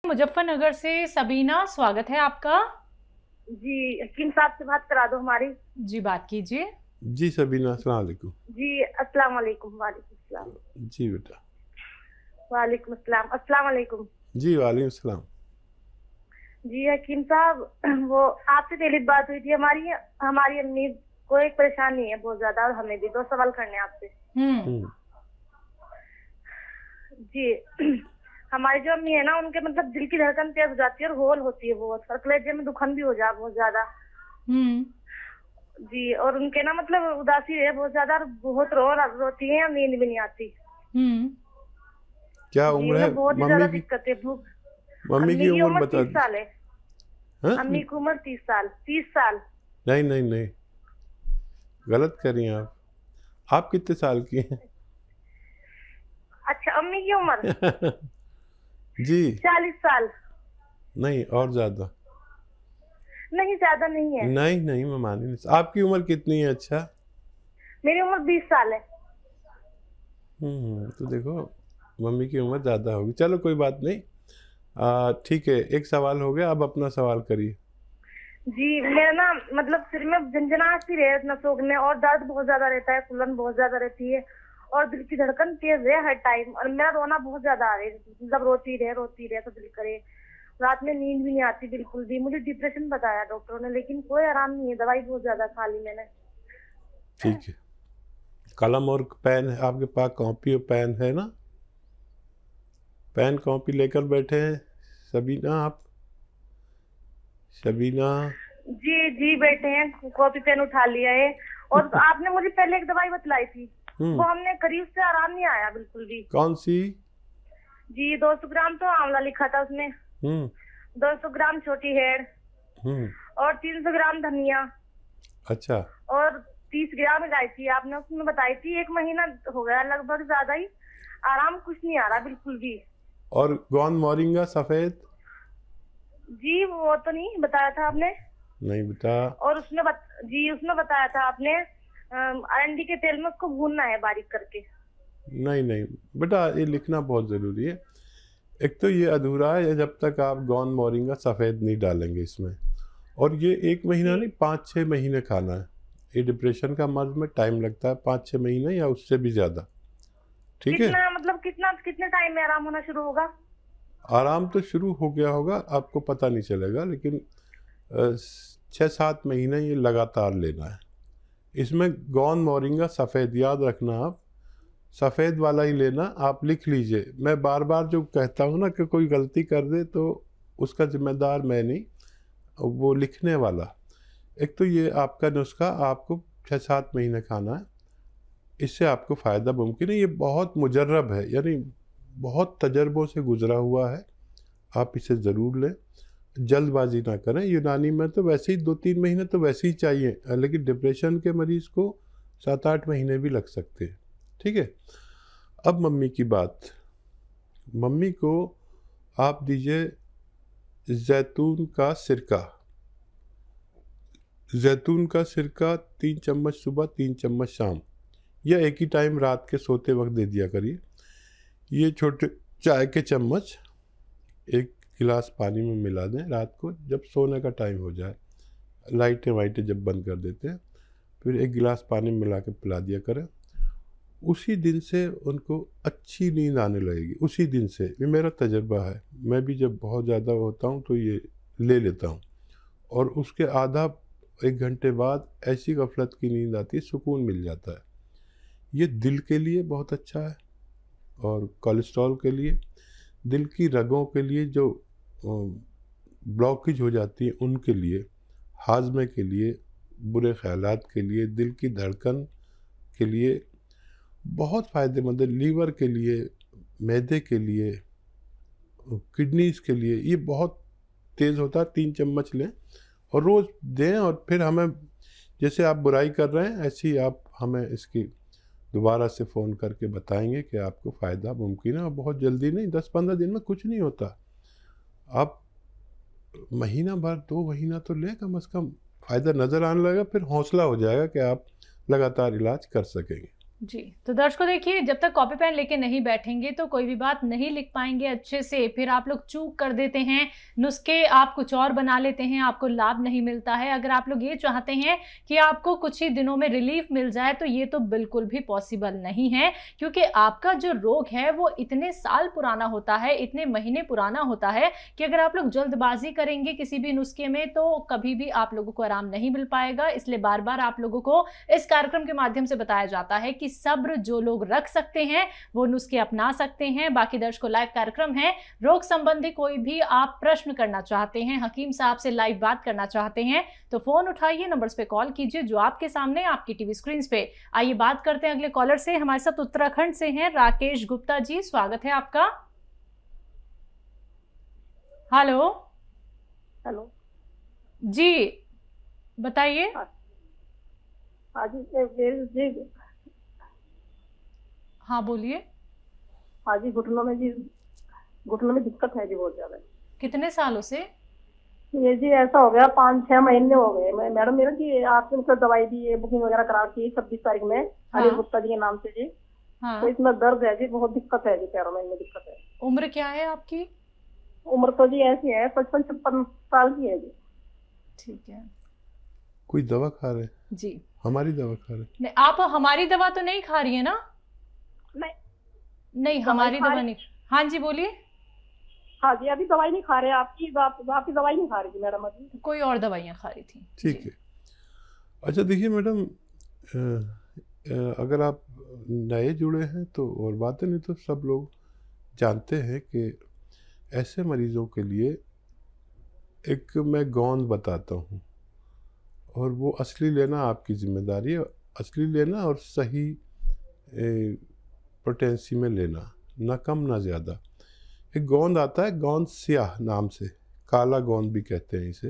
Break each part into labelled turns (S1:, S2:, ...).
S1: मुजफ्फरनगर से सबीना, स्वागत है आपका।
S2: जी, हकीम साहब से बात करा दो हमारी।
S1: जी बात कीजिए।
S3: जी सबीना, अस्सलाम वालेकुम।
S2: जी अस्सलाम वालेकुम। वालेकुम अस्सलाम।
S3: जी बेटा।
S2: वालेकुम अस्सलाम। अस्सलाम वालेकुम।
S3: जी वालेकुम अस्सलाम।
S2: जी हकीम साहब, वो आपसे पहले बात हुई थी। हमारी हमारी अम्मी को एक परेशानी है बहुत ज्यादा, और हमें भी 2 सवाल करने हैं आपसे। जी हमारी जो अम्मी है ना, उनके मतलब दिल की धड़कन तेज हो जाती है और होल होती है बहुत, और कलेजे में दुखन भी हो जा बहुत ज्यादा। जी, और उनके ना मतलब उदासी है बहुत ज्यादा, बहुत रोती है, नींद भी नहीं आती।
S3: क्या
S2: जी,
S3: उम्र है
S2: बहुत ही ज्यादा दिक्कत है। भूख।
S3: मम्मी की उम्र बता
S2: 30 साल है।
S3: हाँ?
S2: अम्मी की उम्र 30 साल। 30 साल।
S3: नहीं नहीं नहीं, गलत कर रही हैं आप कितने साल की हैं?
S2: अच्छा, अम्मी की उम्र
S3: जी
S2: 40 साल।
S3: नहीं, और ज्यादा।
S2: नहीं, ज्यादा नहीं है।
S3: नहीं नहीं, मैं मान ही नहीं। आपकी उम्र कितनी है? अच्छा,
S2: मेरी उम्र 20 साल है।
S3: तो देखो मम्मी की उम्र ज्यादा होगी। चलो कोई बात नहीं, ठीक है, एक सवाल हो गया, अब अपना सवाल करिए।
S2: जी, मेरा ना मतलब सिर में झंझनाहट सी रहे नसों में, और दर्द बहुत ज्यादा रहता है, फुलन बहुत ज्यादा रहती है, और दिल की धड़कन तेज है हर टाइम, और मेरा रोना बहुत ज्यादा आ रहा है, मतलब रोती रहे तो दिल करे। रात में नींद भी नहीं आती बिल्कुल भी। मुझे डिप्रेशन बताया डॉक्टरों ने, लेकिन कोई आराम नहीं है, दवाई बहुत ज्यादा खा ली मैंने।
S3: ठीक है, कलम और पेन है आपके पास? कॉपी और पेन है ना? पेन कॉपी लेकर बैठे हैं सबीना आप? सबीना
S2: जी जी, बैठे हैं, कॉपी पेन उठा लिया है। और आपने मुझे पहले एक दवाई बतलाई थी, वो हमने करी, उससे आराम नहीं आया बिल्कुल भी।
S3: कौन सी?
S2: जी, 200 ग्राम तो आंवला लिखा था उसमें, 200 ग्राम छोटी हेड़, और 300 ग्राम धनिया। अच्छा। और 30 ग्राम इलायची आपने उसमें बताई थी। 1 महीना हो गया लगभग, ज्यादा ही। आराम कुछ नहीं आ रहा बिल्कुल भी।
S3: और गौन मोरिंगा सफेद?
S2: जी, वो तो नहीं बताया था आपने।
S3: नहीं बेटा। और
S2: जी, उसमें बताया था आपने अरंडी के तेल में उसको भूनना है बारीक करके।
S3: नहीं नहीं बेटा, ये लिखना बहुत ज़रूरी है। एक तो ये अधूरा है जब तक आप गौन मोरिंगा सफ़ेद नहीं डालेंगे इसमें। और ये 1 महीना नहीं, 5-6 महीने खाना है। ये डिप्रेशन का मर्ज में टाइम लगता है, 5-6 महीने या उससे भी ज़्यादा। ठीक है?
S2: मतलब कितने टाइम में आराम होना शुरू होगा?
S3: आराम तो शुरू हो गया होगा, आपको पता नहीं चलेगा, लेकिन 6-7 महीने ये लगातार लेना है। इसमें गौन मोरिंगा सफ़ेद, याद रखना आप, सफ़ेद वाला ही लेना। आप लिख लीजिए। मैं बार बार जो कहता हूँ ना कि कोई गलती कर दे तो उसका जिम्मेदार मैं नहीं, वो लिखने वाला। एक तो ये आपका नुस्खा आपको 6-7 महीने खाना है, इससे आपको फ़ायदा मुमकिन है। ये बहुत मुजर्रब है, यानी बहुत तजर्बों से गुजरा हुआ है। आप इसे ज़रूर लें, जल्दबाजी ना करें। यूनानी में तो वैसे ही 2-3 महीने तो वैसे ही चाहिए, लेकिन डिप्रेशन के मरीज़ को 7-8 महीने भी लग सकते हैं। ठीक है? अब मम्मी की बात। मम्मी को आप दीजिए जैतून का सिरका। जैतून का सिरका 3 चम्मच सुबह, 3 चम्मच शाम, या एक ही टाइम रात के सोते वक्त दे दिया करिए। ये छोटे चाय के चम्मच 1 गिलास पानी में मिला दें रात को, जब सोने का टाइम हो जाए, लाइटें वाइटें जब बंद कर देते हैं, फिर 1 गिलास पानी में मिला के पिला दिया करें। उसी दिन से उनको अच्छी नींद आने लगेगी, उसी दिन से। ये मेरा तजर्बा है, मैं भी जब बहुत ज़्यादा होता हूँ तो ये ले लेता हूँ, और उसके आधा 1 घंटे बाद ऐसी गफलत की नींद आती है, सुकून मिल जाता है। ये दिल के लिए बहुत अच्छा है, और कोलेस्ट्रॉल के लिए, दिल की रगों के लिए जो ब्लॉकेज हो जाती है उनके लिए, हाजमे के लिए, बुरे ख्यालात के लिए, दिल की धड़कन के लिए बहुत फ़ायदेमंद है। लीवर के लिए, मैदे के लिए, किडनीज़ के लिए ये बहुत तेज़ होता है। 3 चम्मच लें और रोज़ दें, और फिर हमें, जैसे आप बुराई कर रहे हैं ऐसे ही आप हमें इसकी दोबारा से फ़ोन करके बताएंगे कि आपको फ़ायदा मुमकिन है। और बहुत जल्दी नहीं, 10-15 दिन में कुछ नहीं होता। आप महीना भर, 2 महीना तो लें कम से कम, फ़ायदा नज़र आने लगेगा, फिर हौसला हो जाएगा कि आप लगातार इलाज कर सकेंगे।
S1: जी, तो दर्शकों देखिए, जब तक कॉपी पेन लेके नहीं बैठेंगे तो कोई भी बात नहीं लिख पाएंगे अच्छे से। फिर आप लोग चूक कर देते हैं, नुस्खे आप कुछ और बना लेते हैं, आपको लाभ नहीं मिलता है। अगर आप लोग ये चाहते हैं कि आपको कुछ ही दिनों में रिलीफ मिल जाए तो ये तो बिल्कुल भी पॉसिबल नहीं है, क्योंकि आपका जो रोग है वो इतने साल पुराना होता है, इतने महीने पुराना होता है कि अगर आप लोग जल्दबाजी करेंगे किसी भी नुस्खे में तो कभी भी आप लोगों को आराम नहीं मिल पाएगा। इसलिए बार बार आप लोगों को इस कार्यक्रम के माध्यम से बताया जाता है कि सब्र जो लोग रख सकते हैं वो नुस्खे अपना सकते हैं। बाकी दर्शकों, लाइव कार्यक्रम है, रोग संबंधी कोई भी आप प्रश्न करना चाहते हैं, हकीम साहब से लाइव बात करना चाहते हैं तो फोन उठाइए, नंबर्स पे कॉल कीजिए जो आपके सामने आपकी टीवी स्क्रीन पे। आइए बात करते हैं अगले कॉलर से। हमारे साथ उत्तराखंड से हैं राकेश गुप्ता जी, स्वागत है आपका। हेलो।
S2: हेलो
S1: जी बताइए।
S2: हाँ जी जी।
S1: हाँ बोलिए।
S2: हाँ जी, घुटनों में दिक्कत है जी, बहुत ज्यादा।
S1: कितने सालों से?
S2: ये जी ऐसा हो गया, 5-6 महीने हो गए। मैं मैडम, मेरा जी आपने मतलब दवाई दी है, बुकिंग वगैरह करा की 26 तारीख में, अनिल गुप्ता जी के नाम से जी।
S1: हाँ।
S2: तो इसमें दर्द है जी, बहुत दिक्कत है जी, पैरों में दिक्कत है।
S1: उम्र क्या है आपकी?
S2: उम्र तो जी ऐसी है 55-56 साल की है जी।
S1: ठीक है।
S3: कोई दवा खा रहे?
S1: जी।
S3: हमारी दवा खा रहे?
S1: नहीं, आप हमारी दवा तो नहीं खा रही है ना? नहीं हमारी दवा नहीं। हाँ जी बोलिए।
S2: हाँ जी, अभी दवाई नहीं खा रहे, आपकी दवाई नहीं खा रही थी मैडम, अभी
S1: कोई और दवाइयाँ खा रही थी।
S3: ठीक है। अच्छा देखिए मैडम, अगर आप नए जुड़े हैं तो और बात है, नहीं तो सब लोग जानते हैं कि ऐसे मरीजों के लिए एक मैं गोंद बताता हूँ, और वो असली लेना आपकी जिम्मेदारी है। असली लेना और सही पोटेंसी में लेना, ना कम ना ज़्यादा। एक गोंद आता है, गोंद स्याह नाम से, काला गोंद भी कहते हैं इसे।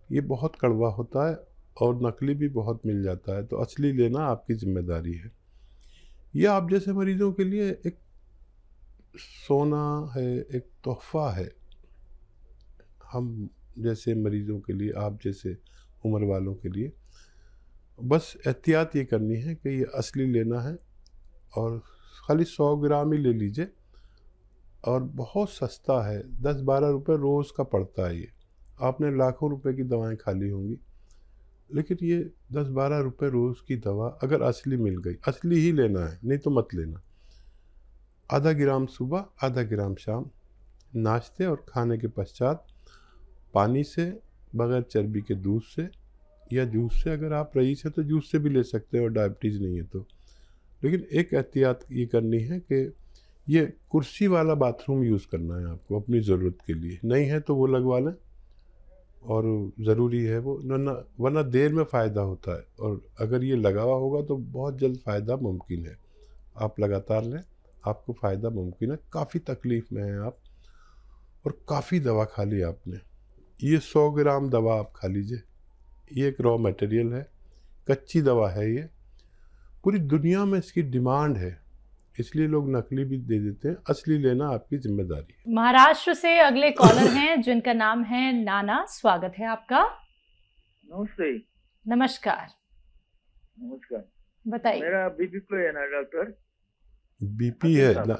S3: ये बहुत कड़वा होता है और नकली भी बहुत मिल जाता है, तो असली लेना आपकी जिम्मेदारी है। यह आप जैसे मरीजों के लिए एक सोना है, एक तोहफा है। हम जैसे मरीजों के लिए, आप जैसे उम्र वालों के लिए बस एहतियात ये करनी है कि ये असली लेना है, और खाली 100 ग्राम ही ले लीजिए, और बहुत सस्ता है, 10-12 रुपये रोज़ का पड़ता है। ये आपने लाखों रुपए की दवाएं खा ली होंगी, लेकिन ये 10-12 रुपये रोज़ की दवा अगर असली मिल गई, असली ही लेना है, नहीं तो मत लेना। आधा ग्राम सुबह, आधा ग्राम शाम, नाश्ते और खाने के पश्चात, पानी से, बगैर चर्बी के दूध से या जूस से। अगर आप रईस है तो जूस से भी ले सकते हैं और डायबिटीज़ नहीं है तो। लेकिन एक एहतियात ये करनी है कि ये कुर्सी वाला बाथरूम यूज़ करना है आपको अपनी ज़रूरत के लिए। नहीं है तो वो लगवा लें, और ज़रूरी है वो, वरना देर में फ़ायदा होता है, और अगर ये लगा हुआ होगा तो बहुत जल्द फ़ायदा मुमकिन है। आप लगातार लें, आपको फ़ायदा मुमकिन है। काफ़ी तकलीफ़ में हैं आप और काफ़ी दवा खा ली आपने। ये 100 ग्राम दवा आप खा लीजिए। ये एक रॉ मटेरियल है, कच्ची दवा है ये। पूरी दुनिया में इसकी डिमांड है, इसलिए लोग नकली भी दे देते हैं। असली लेना आपकी जिम्मेदारी है।
S1: महाराष्ट्र से अगले कॉलर हैं जिनका नाम है नाना, स्वागत है आपका।
S4: नमस्ते।
S1: नमस्कार।
S4: नमस्कार।
S1: बताइए।
S4: मेरा बीपी को है ना डॉक्टर?
S3: बीपी है ना?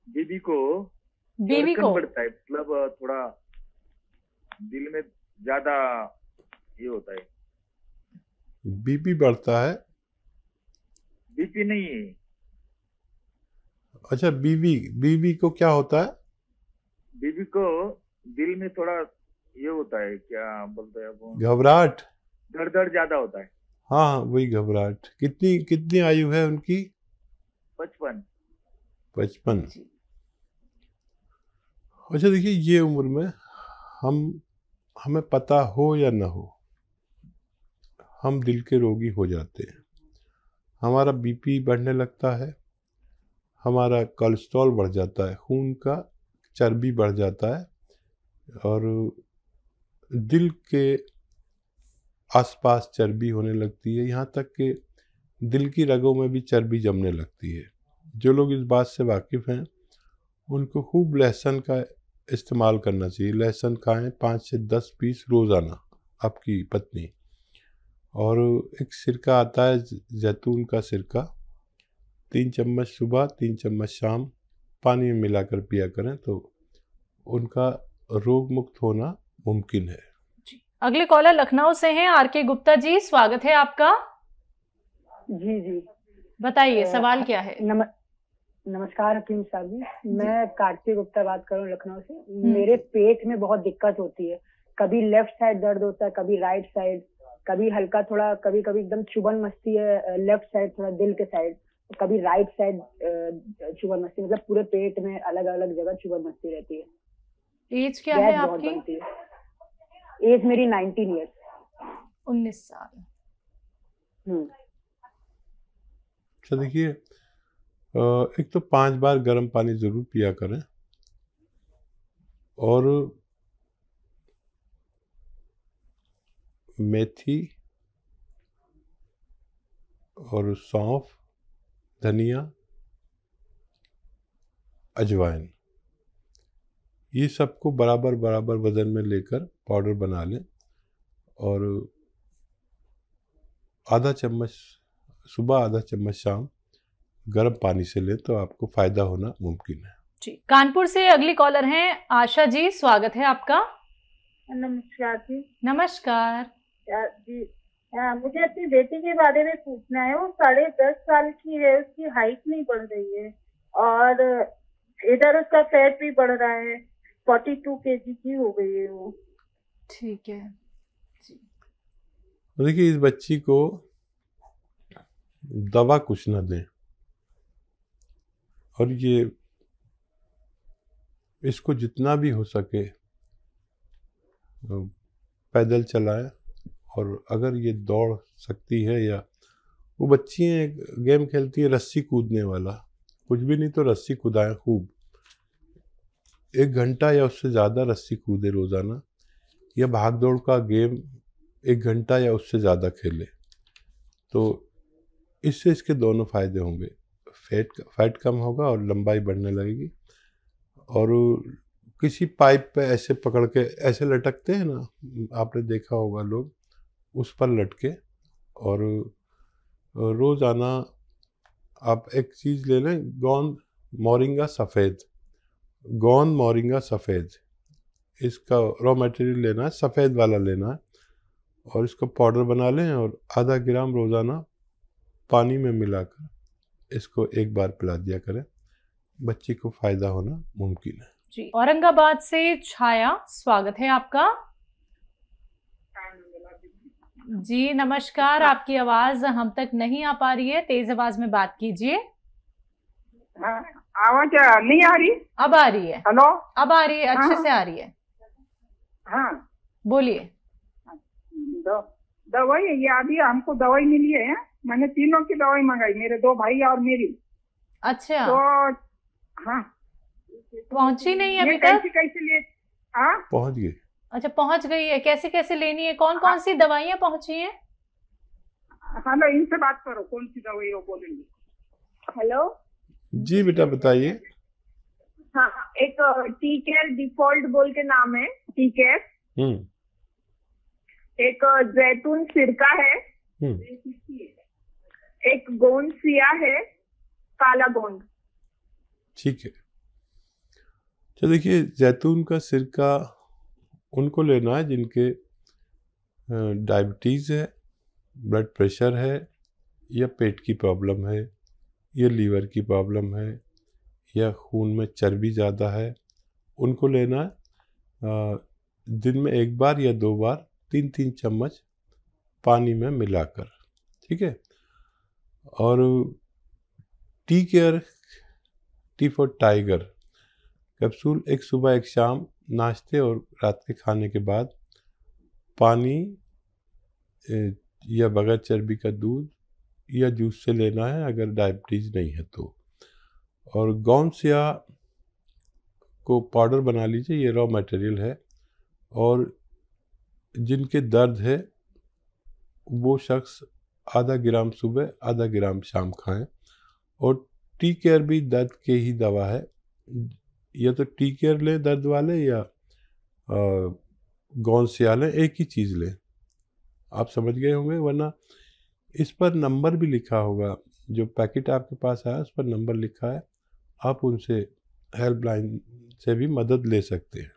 S4: बीबी को बढ़ता है, मतलब थोड़ा दिल में ज्यादा ये होता है।
S3: बीपी बढ़ता है?
S4: बीपी नहीं है।
S3: अच्छा, बीबी को क्या होता है?
S4: बीबी को दिल में थोड़ा ये होता है, क्या बोलते हैं वो,
S3: घबराहट,
S4: धड़ ज्यादा होता है।
S3: हाँ वही घबराहट। कितनी आयु है उनकी? 55। अच्छा देखिए, ये उम्र में हमें पता हो या ना हो, हम दिल के रोगी हो जाते हैं। हमारा बीपी बढ़ने लगता है, हमारा कोलेस्ट्रॉल बढ़ जाता है, खून का चर्बी बढ़ जाता है, और दिल के आसपास चर्बी होने लगती है। यहाँ तक कि दिल की रगों में भी चर्बी जमने लगती है। जो लोग इस बात से वाकिफ़ हैं उनको खूब लहसुन का इस्तेमाल करना चाहिए। लहसुन खाएं 5 से 10 पीस रोज़ाना, आपकी पत्नी, और एक सिरका आता है जैतून का सिरका, 3 चम्मच सुबह 3 चम्मच शाम पानी में मिलाकर पिया करें तो उनका रोग मुक्त होना मुमकिन है।
S1: अगले कॉलर लखनऊ से हैं आर.के. गुप्ता जी, स्वागत है आपका।
S5: जी जी
S1: बताइए सवाल क्या है।
S5: नमस्कार हकीम साहब जी, मैं कार्तिक गुप्ता बात कर रहा हूँ लखनऊ से। मेरे पेट में बहुत दिक्कत होती है, कभी लेफ्ट साइड दर्द होता है, कभी राइट साइड, कभी हल्का थोड़ा, कभी कभी एकदम चुभन मचती है लेफ्ट साइड थोड़ा दिल के साइड, कभी राइट साइड चुभन मचती, मतलब पूरे पेट में अलग अलग जगह चुभन मचती रहती है।
S1: एज क्या है आपकी?
S5: बनती है। एज मेरी 19 ईयर्स।
S1: 19 साल।
S3: अच्छा देखिए, एक तो 5 बार गर्म पानी ज़रूर पिया करें और मेथी और सौंफ, धनिया, अजवाइन, ये सबको बराबर बराबर वज़न में लेकर पाउडर बना लें और आधा चम्मच सुबह आधा चम्मच शाम गर्म पानी से लें तो आपको फायदा होना मुमकिन है।
S1: जी, कानपुर से अगली कॉलर हैं आशा जी, स्वागत है आपका।
S2: नमस्कार जी।
S1: नमस्कार
S2: जी, मुझे अपनी बेटी के बारे में पूछना है। वो 10.5 साल की है, उसकी हाइट नहीं बढ़ रही है और इधर उसका फैट भी बढ़ रहा है, 42 kg की हो गई है वो।
S1: ठीक है जी।
S3: देखिए, इस बच्ची को दवा कुछ ना दें और ये इसको जितना भी हो सके पैदल चलाएं और अगर ये दौड़ सकती है, या वो बच्ची है गेम खेलती है रस्सी कूदने वाला, कुछ भी नहीं तो रस्सी कूदाएं खूब, 1 घंटा या उससे ज़्यादा रस्सी कूदे रोज़ाना, या भाग दौड़ का गेम 1 घंटा या उससे ज़्यादा खेले, तो इससे इसके दोनों फायदे होंगे, फैट कम होगा और लंबाई बढ़ने लगेगी। और किसी पाइप पे ऐसे पकड़ के ऐसे लटकते हैं ना, आपने देखा होगा लोग, उस पर लटके और रोज़ाना आप एक चीज़ ले लें, गोंद मोरिंगा सफ़ेद, गोंद मोरिंगा सफ़ेद, इसका रॉ मटेरियल लेना है, सफ़ेद वाला लेना है और इसको पाउडर बना लें और आधा ग्राम रोज़ाना पानी में मिलाकर इसको 1 बार पिला दिया करें, बच्ची को फ़ायदा होना मुमकिन है।
S1: जी, औरंगाबाद से छाया, स्वागत है आपका। जी नमस्कार, आपकी आवाज हम तक नहीं आ पा रही है, तेज आवाज में बात कीजिए।
S6: आवाज नहीं आ रही?
S1: अब आ रही है।
S6: हेलो,
S1: अब आ रही है, अच्छे से आ रही है।
S6: हाँ
S1: बोलिए।
S6: दवाई ये अभी हमको दवाई मिली है, मैंने तीनों की दवाई मंगाई, मेरे 2 भाई और मेरी।
S1: अच्छा,
S6: तो हाँ
S1: पहुंची नहीं है अभी तक?
S6: कैसे लिए? हाँ
S3: पहुंच गई।
S1: अच्छा, पहुंच गई है, कैसे कैसे लेनी है, कौन कौन सी दवाइयाँ पहुंची हैं?
S6: हेलो, इनसे बात करो, कौन सी दवाई वो बोलेंगे।
S2: हेलो
S3: जी बेटा बताइए।
S2: हाँ, एक टी केयर डिफॉल्ट बोल के नाम है, टी केयर। एक जैतून सिरका है, एक गोंद सिया है, काला गोंद।
S3: ठीक है, तो देखिए जैतून का सिरका उनको लेना है जिनके डायबिटीज़ है, ब्लड प्रेशर है, या पेट की प्रॉब्लम है, या लीवर की प्रॉब्लम है, या खून में चर्बी ज़्यादा है, उनको लेना है दिन में 1 बार या 2 बार 3-3 चम्मच पानी में मिलाकर, ठीक है। और tea care, T for tiger capsule, एक सुबह एक शाम नाश्ते और रात के खाने के बाद पानी या बगैर चर्बी का दूध या जूस से लेना है अगर डायबिटीज़ नहीं है तो। और गोंद सिया को पाउडर बना लीजिए, ये रॉ मटेरियल है, और जिनके दर्द है वो शख्स आधा ग्राम सुबह आधा ग्राम शाम खाएं। और टी केयर भी दर्द के ही दवा है, या तो टी केयर लें दर्द वाले या गोंद सिया लें, एक ही चीज़ लें। आप समझ गए होंगे, वरना इस पर नंबर भी लिखा होगा, जो पैकेट आपके पास आया उस पर नंबर लिखा है, आप उनसे हेल्पलाइन से भी मदद ले सकते हैं।